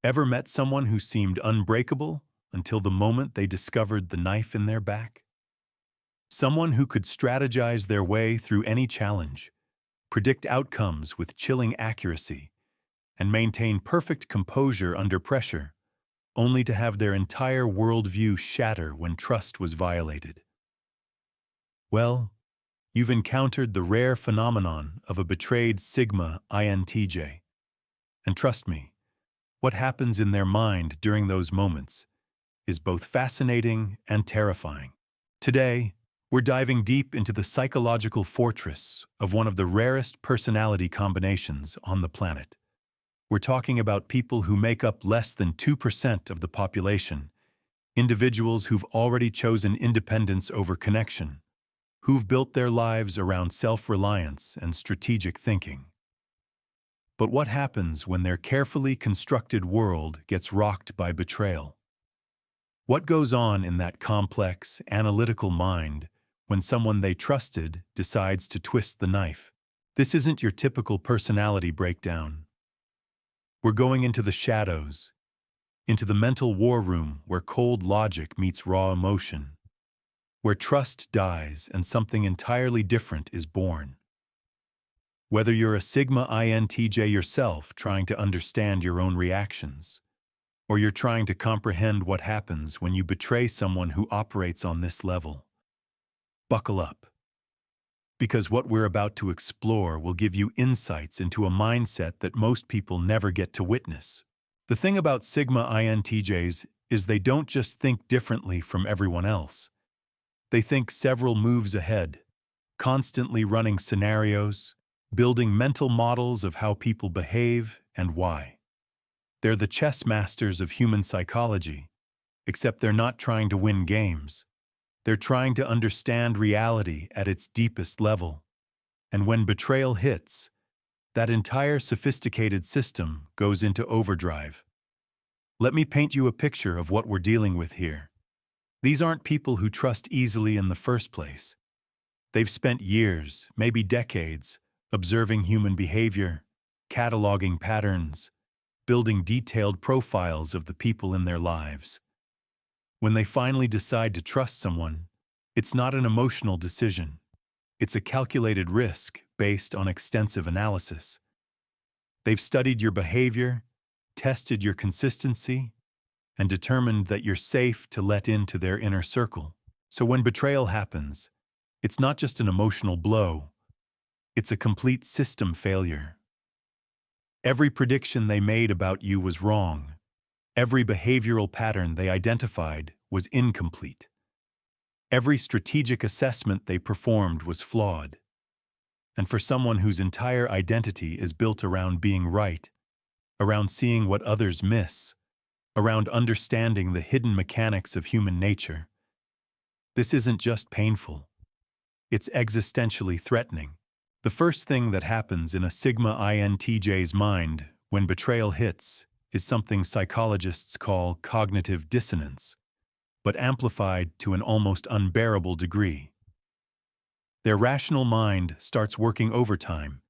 Ever met someone who seemed unbreakable until the moment they discovered the knife in their back? Someone who could strategize their way through any challenge, predict outcomes with chilling accuracy, and maintain perfect composure under pressure, only to have their entire worldview shatter when trust was violated. Well, you've encountered the rare phenomenon of a betrayed Sigma INTJ. And trust me, what happens in their mind during those moments is both fascinating and terrifying. Today, we're diving deep into the psychological fortress of one of the rarest personality combinations on the planet. We're talking about people who make up less than 2% of the population, individuals who've already chosen independence over connection, who've built their lives around self-reliance and strategic thinking. But what happens when their carefully constructed world gets rocked by betrayal? What goes on in that complex, analytical mind when someone they trusted decides to twist the knife? This isn't your typical personality breakdown. We're going into the shadows, into the mental war room where cold logic meets raw emotion, where trust dies and something entirely different is born. Whether you're a Sigma INTJ yourself trying to understand your own reactions, or you're trying to comprehend what happens when you betray someone who operates on this level, buckle up. Because what we're about to explore will give you insights into a mindset that most people never get to witness. The thing about Sigma INTJs is they don't just think differently from everyone else. They think several moves ahead, constantly running scenarios, building mental models of how people behave and why. They're the chess masters of human psychology, except they're not trying to win games. They're trying to understand reality at its deepest level. And when betrayal hits, that entire sophisticated system goes into overdrive. Let me paint you a picture of what we're dealing with here. These aren't people who trust easily in the first place. They've spent years, maybe decades, observing human behavior, cataloging patterns, building detailed profiles of the people in their lives. When they finally decide to trust someone, it's not an emotional decision. It's a calculated risk based on extensive analysis. They've studied your behavior, tested your consistency, and determined that you're safe to let into their inner circle. So when betrayal happens, it's not just an emotional blow, it's a complete system failure. Every prediction they made about you was wrong. Every behavioral pattern they identified was incomplete. Every strategic assessment they performed was flawed. And for someone whose entire identity is built around being right, around seeing what others miss, around understanding the hidden mechanics of human nature, this isn't just painful. It's existentially threatening. The first thing that happens in a Sigma INTJ's mind when betrayal hits is something psychologists call cognitive dissonance, but amplified to an almost unbearable degree. Their rational mind starts working overtime,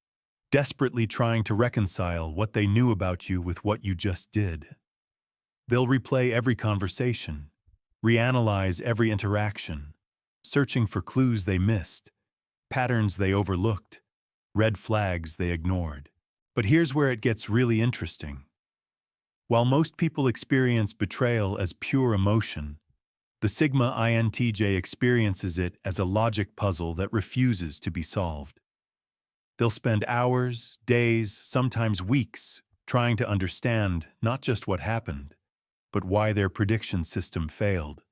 desperately trying to reconcile what they knew about you with what you just did. They'll replay every conversation, reanalyze every interaction, searching for clues they missed, patterns they overlooked, red flags they ignored. But here's where it gets really interesting. While most people experience betrayal as pure emotion, the Sigma INTJ experiences it as a logic puzzle that refuses to be solved. They'll spend hours, days, sometimes weeks, trying to understand not just what happened, but why their prediction system failed.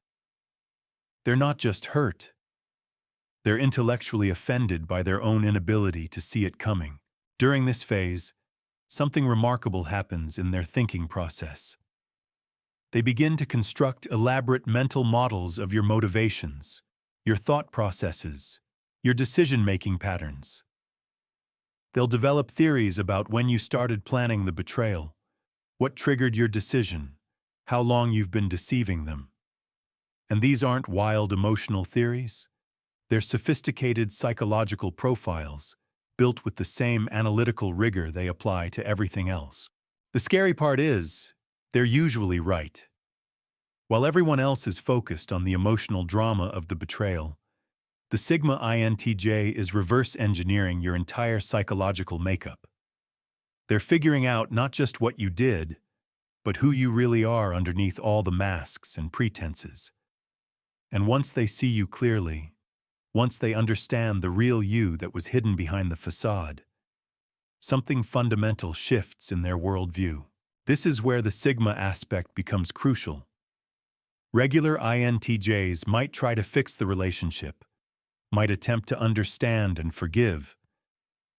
They're not just hurt. They're intellectually offended by their own inability to see it coming. During this phase, something remarkable happens in their thinking process. They begin to construct elaborate mental models of your motivations, your thought processes, your decision-making patterns. They'll develop theories about when you started planning the betrayal, what triggered your decision, how long you've been deceiving them. And these aren't wild emotional theories. They're sophisticated psychological profiles, built with the same analytical rigor they apply to everything else. The scary part is, they're usually right. While everyone else is focused on the emotional drama of the betrayal, the Sigma INTJ is reverse engineering your entire psychological makeup. They're figuring out not just what you did, but who you really are underneath all the masks and pretenses. And once they see you clearly, once they understand the real you that was hidden behind the facade, something fundamental shifts in their worldview. This is where the Sigma aspect becomes crucial. Regular INTJs might try to fix the relationship, might attempt to understand and forgive,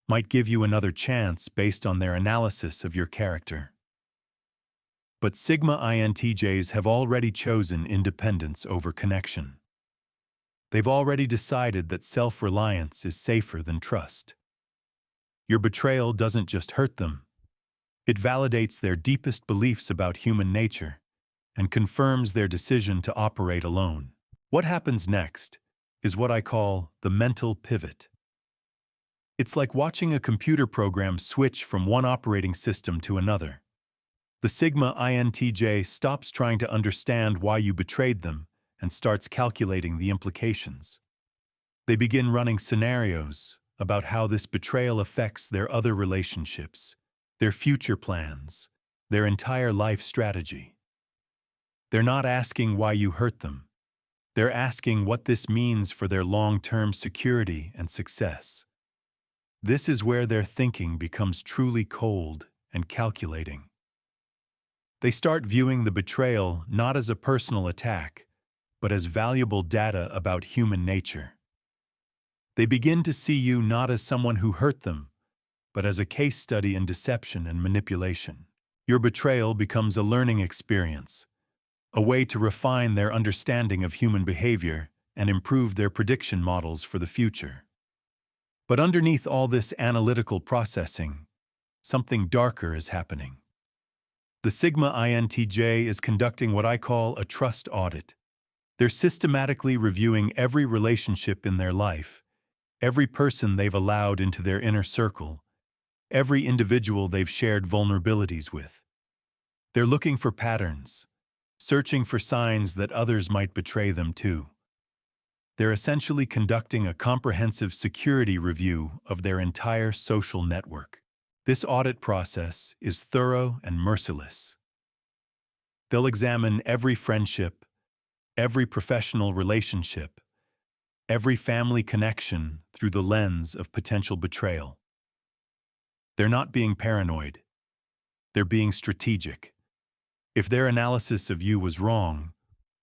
might give you another chance based on their analysis of your character. But Sigma INTJs have already chosen independence over connection. They've already decided that self-reliance is safer than trust. Your betrayal doesn't just hurt them. It validates their deepest beliefs about human nature and confirms their decision to operate alone. What happens next is what I call the mental pivot. It's like watching a computer program switch from one operating system to another. The Sigma INTJ stops trying to understand why you betrayed them and starts calculating the implications. They begin running scenarios about how this betrayal affects their other relationships, their future plans, their entire life strategy. They're not asking why you hurt them. They're asking what this means for their long-term security and success. This is where their thinking becomes truly cold and calculating. They start viewing the betrayal not as a personal attack, but as valuable data about human nature. They begin to see you not as someone who hurt them, but as a case study in deception and manipulation. Your betrayal becomes a learning experience, a way to refine their understanding of human behavior and improve their prediction models for the future. But underneath all this analytical processing, something darker is happening. The Sigma INTJ is conducting what I call a trust audit. They're systematically reviewing every relationship in their life, every person they've allowed into their inner circle, every individual they've shared vulnerabilities with. They're looking for patterns, searching for signs that others might betray them too. They're essentially conducting a comprehensive security review of their entire social network. This audit process is thorough and merciless. They'll examine every friendship, every professional relationship, every family connection through the lens of potential betrayal. They're not being paranoid. They're being strategic. If their analysis of you was wrong,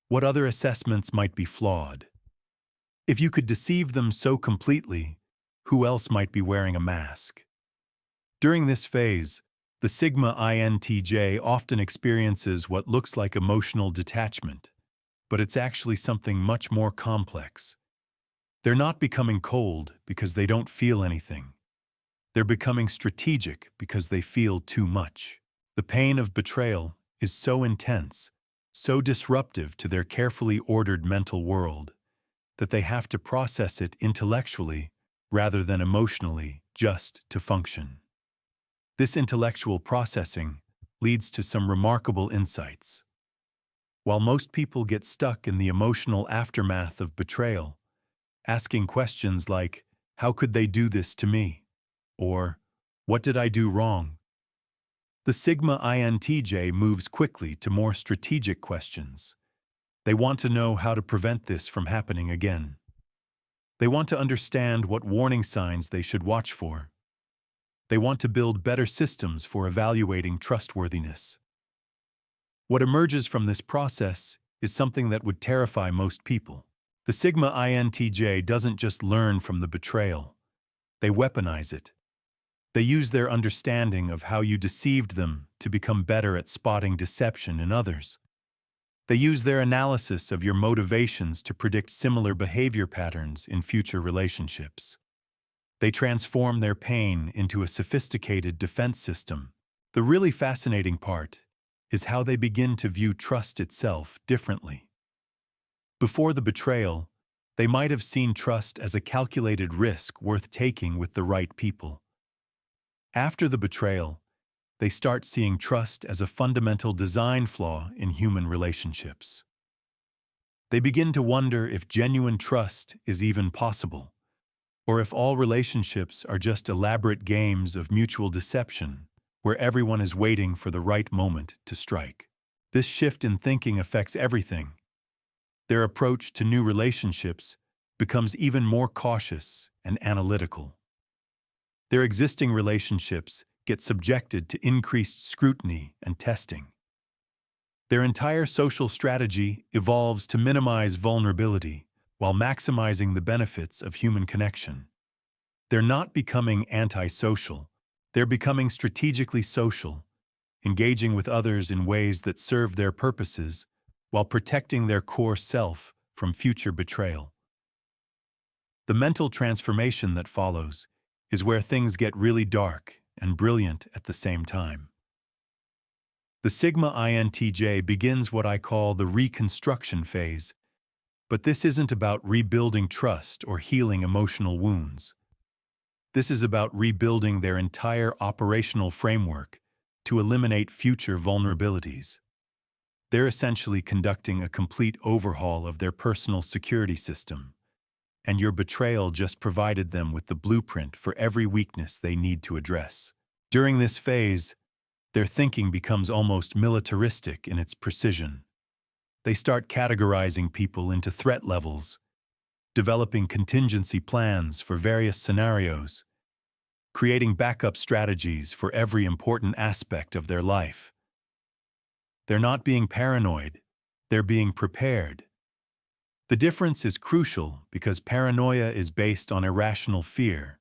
what other assessments might be flawed? If you could deceive them so completely, who else might be wearing a mask? During this phase, the Sigma INTJ often experiences what looks like emotional detachment, but it's actually something much more complex. They're not becoming cold because they don't feel anything. They're becoming strategic because they feel too much. The pain of betrayal is so intense, so disruptive to their carefully ordered mental world, that they have to process it intellectually rather than emotionally just to function. This intellectual processing leads to some remarkable insights. While most people get stuck in the emotional aftermath of betrayal, asking questions like, "How could they do this to me?" or "What did I do wrong?" the Sigma INTJ moves quickly to more strategic questions. They want to know how to prevent this from happening again. They want to understand what warning signs they should watch for. They want to build better systems for evaluating trustworthiness. What emerges from this process is something that would terrify most people. The Sigma INTJ doesn't just learn from the betrayal. They weaponize it. They use their understanding of how you deceived them to become better at spotting deception in others. They use their analysis of your motivations to predict similar behavior patterns in future relationships. They transform their pain into a sophisticated defense system. The really fascinating part is how they begin to view trust itself differently. Before the betrayal, they might have seen trust as a calculated risk worth taking with the right people. After the betrayal, They start seeing trust as a fundamental design flaw in human relationships. They begin to wonder if genuine trust is even possible, or if all relationships are just elaborate games of mutual deception where everyone is waiting for the right moment to strike. This shift in thinking affects everything. Their approach to new relationships becomes even more cautious and analytical. Their existing relationships get subjected to increased scrutiny and testing. Their entire social strategy evolves to minimize vulnerability while maximizing the benefits of human connection. They're not becoming antisocial, they're becoming strategically social, engaging with others in ways that serve their purposes while protecting their core self from future betrayal. The mental transformation that follows is where things get really dark and brilliant at the same time. The Sigma INTJ begins what I call the reconstruction phase, but this isn't about rebuilding trust or healing emotional wounds. This is about rebuilding their entire operational framework to eliminate future vulnerabilities. They're essentially conducting a complete overhaul of their personal security system, and your betrayal just provided them with the blueprint for every weakness they need to address. During this phase, their thinking becomes almost militaristic in its precision. They start categorizing people into threat levels, developing contingency plans for various scenarios, creating backup strategies for every important aspect of their life. They're not being paranoid, they're being prepared. The difference is crucial because paranoia is based on irrational fear,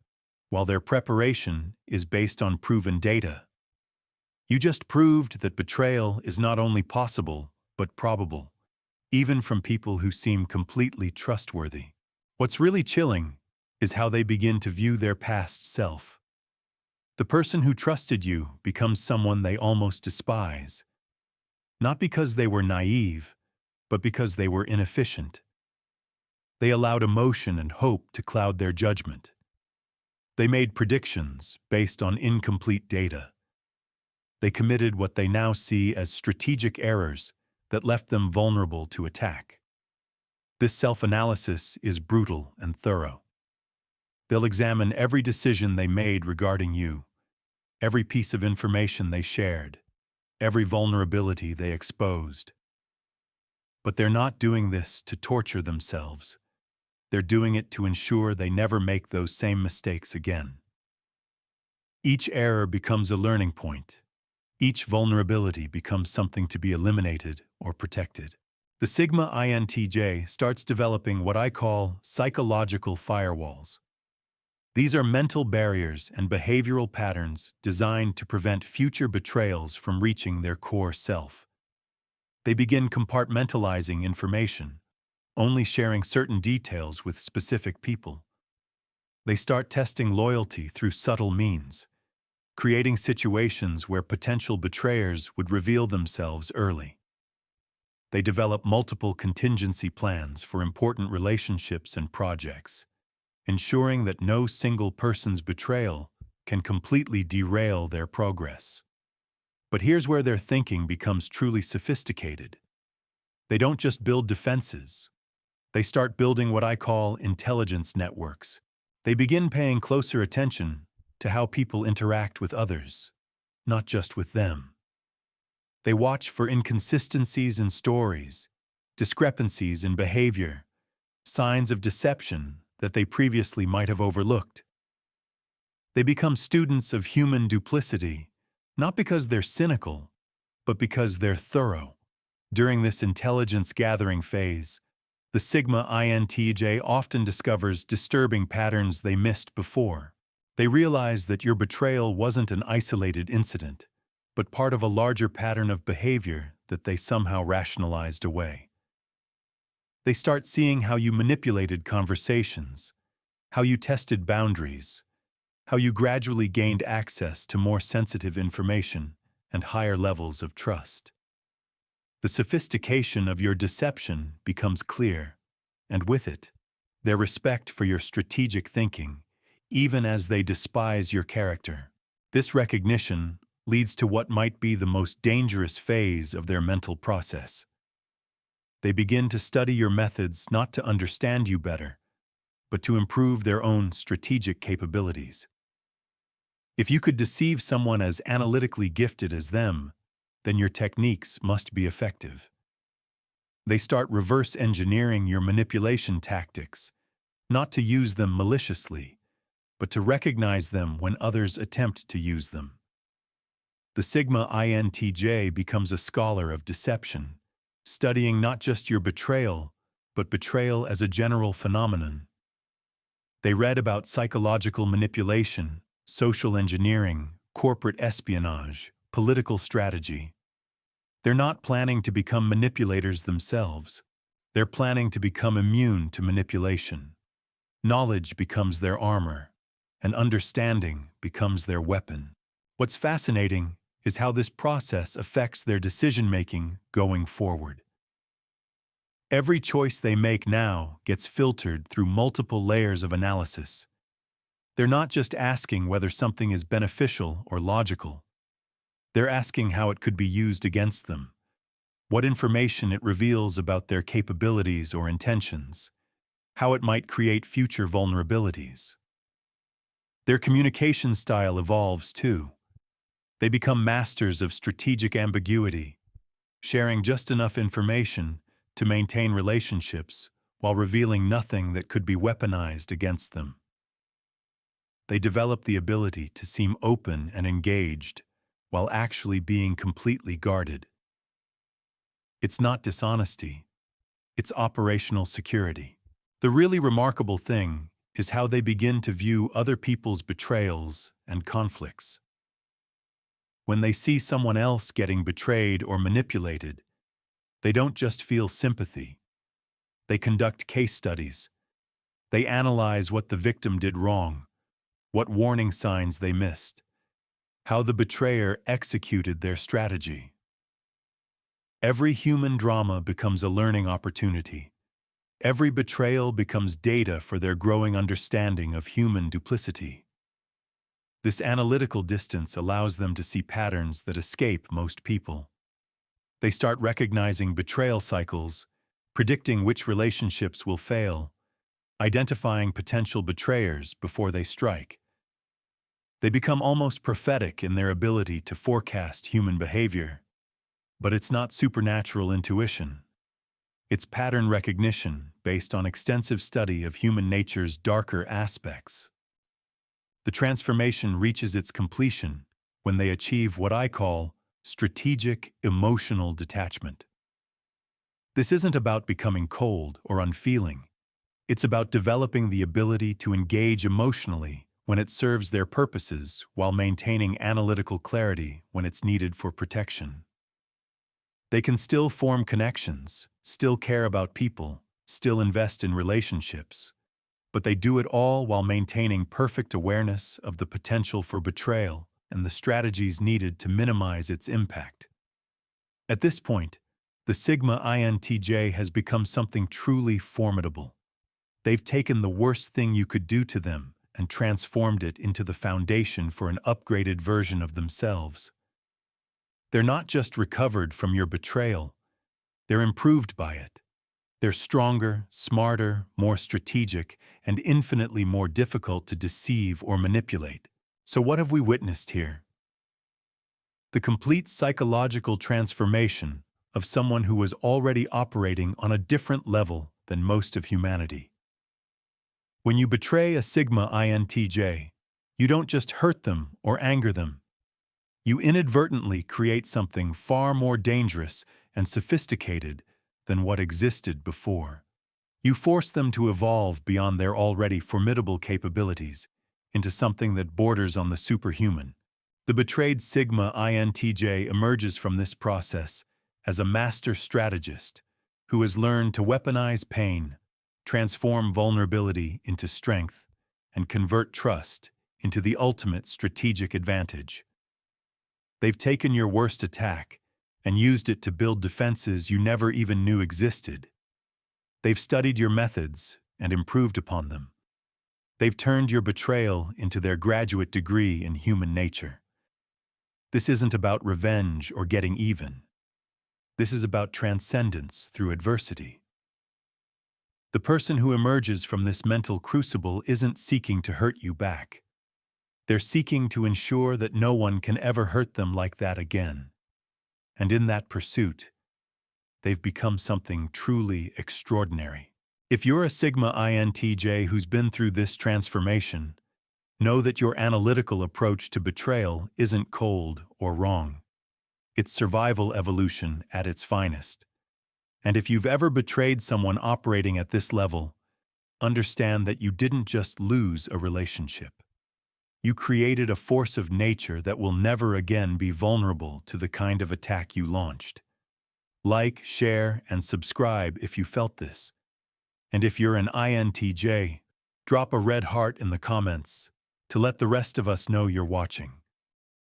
while their preparation is based on proven data. You just proved that betrayal is not only possible, but probable, even from people who seem completely trustworthy. What's really chilling is how they begin to view their past self. The person who trusted you becomes someone they almost despise, not because they were naive, but because they were inefficient. They allowed emotion and hope to cloud their judgment. They made predictions based on incomplete data. They committed what they now see as strategic errors that left them vulnerable to attack. This self-analysis is brutal and thorough. They'll examine every decision they made regarding you, every piece of information they shared, every vulnerability they exposed. But they're not doing this to torture themselves. They're doing it to ensure they never make those same mistakes again. Each error becomes a learning point. Each vulnerability becomes something to be eliminated or protected. The Sigma INTJ starts developing what I call psychological firewalls. These are mental barriers and behavioral patterns designed to prevent future betrayals from reaching their core self. They begin compartmentalizing information, only sharing certain details with specific people. They start testing loyalty through subtle means, creating situations where potential betrayers would reveal themselves early. They develop multiple contingency plans for important relationships and projects, ensuring that no single person's betrayal can completely derail their progress. But here's where their thinking becomes truly sophisticated. They don't just build defenses. They start building what I call intelligence networks. They begin paying closer attention to how people interact with others, not just with them. They watch for inconsistencies in stories, discrepancies in behavior, signs of deception that they previously might have overlooked. They become students of human duplicity, not because they're cynical, but because they're thorough. During this intelligence-gathering phase, the Sigma INTJ often discovers disturbing patterns they missed before. They realize that your betrayal wasn't an isolated incident, but part of a larger pattern of behavior that they somehow rationalized away. They start seeing how you manipulated conversations, how you tested boundaries, how you gradually gained access to more sensitive information and higher levels of trust. The sophistication of your deception becomes clear, and with it, their respect for your strategic thinking, even as they despise your character. This recognition, leads to what might be the most dangerous phase of their mental process. They begin to study your methods not to understand you better, but to improve their own strategic capabilities. If you could deceive someone as analytically gifted as them, then your techniques must be effective. They start reverse engineering your manipulation tactics, not to use them maliciously, but to recognize them when others attempt to use them. The Sigma INTJ becomes a scholar of deception, studying not just your betrayal, but betrayal as a general phenomenon. They read about psychological manipulation, social engineering, corporate espionage, political strategy. They're not planning to become manipulators themselves. They're planning to become immune to manipulation. Knowledge becomes their armor, and understanding becomes their weapon. What's fascinating is how this process affects their decision-making going forward. Every choice they make now gets filtered through multiple layers of analysis. They're not just asking whether something is beneficial or logical. They're asking how it could be used against them, what information it reveals about their capabilities or intentions, how it might create future vulnerabilities. Their communication style evolves too. They become masters of strategic ambiguity, sharing just enough information to maintain relationships while revealing nothing that could be weaponized against them. They develop the ability to seem open and engaged while actually being completely guarded. It's not dishonesty, it's operational security. The really remarkable thing is how they begin to view other people's betrayals and conflicts. When they see someone else getting betrayed or manipulated, they don't just feel sympathy. They conduct case studies. They analyze what the victim did wrong, what warning signs they missed, how the betrayer executed their strategy. Every human drama becomes a learning opportunity. Every betrayal becomes data for their growing understanding of human duplicity. This analytical distance allows them to see patterns that escape most people. They start recognizing betrayal cycles, predicting which relationships will fail, identifying potential betrayers before they strike. They become almost prophetic in their ability to forecast human behavior. But it's not supernatural intuition. It's pattern recognition based on extensive study of human nature's darker aspects. The transformation reaches its completion when they achieve what I call strategic emotional detachment. This isn't about becoming cold or unfeeling. It's about developing the ability to engage emotionally when it serves their purposes while maintaining analytical clarity when it's needed for protection. They can still form connections, still care about people, still invest in relationships, but they do it all while maintaining perfect awareness of the potential for betrayal and the strategies needed to minimize its impact. At this point, the Sigma INTJ has become something truly formidable. They've taken the worst thing you could do to them and transformed it into the foundation for an upgraded version of themselves. They're not just recovered from your betrayal, they're improved by it. They're stronger, smarter, more strategic, and infinitely more difficult to deceive or manipulate. So what have we witnessed here? The complete psychological transformation of someone who was already operating on a different level than most of humanity. When you betray a Sigma INTJ, you don't just hurt them or anger them. You inadvertently create something far more dangerous and sophisticated than what existed before. You force them to evolve beyond their already formidable capabilities into something that borders on the superhuman. The betrayed Sigma INTJ emerges from this process as a master strategist who has learned to weaponize pain, transform vulnerability into strength, and convert trust into the ultimate strategic advantage. They've taken your worst attack and used it to build defenses you never even knew existed. They've studied your methods and improved upon them. They've turned your betrayal into their graduate degree in human nature. This isn't about revenge or getting even. This is about transcendence through adversity. The person who emerges from this mental crucible isn't seeking to hurt you back. They're seeking to ensure that no one can ever hurt them like that again. And in that pursuit, they've become something truly extraordinary. If you're a Sigma INTJ who's been through this transformation, know that your analytical approach to betrayal isn't cold or wrong. It's survival evolution at its finest. And if you've ever betrayed someone operating at this level, understand that you didn't just lose a relationship. You created a force of nature that will never again be vulnerable to the kind of attack you launched. Like, share, and subscribe if you felt this. And if you're an INTJ, drop a red heart in the comments to let the rest of us know you're watching.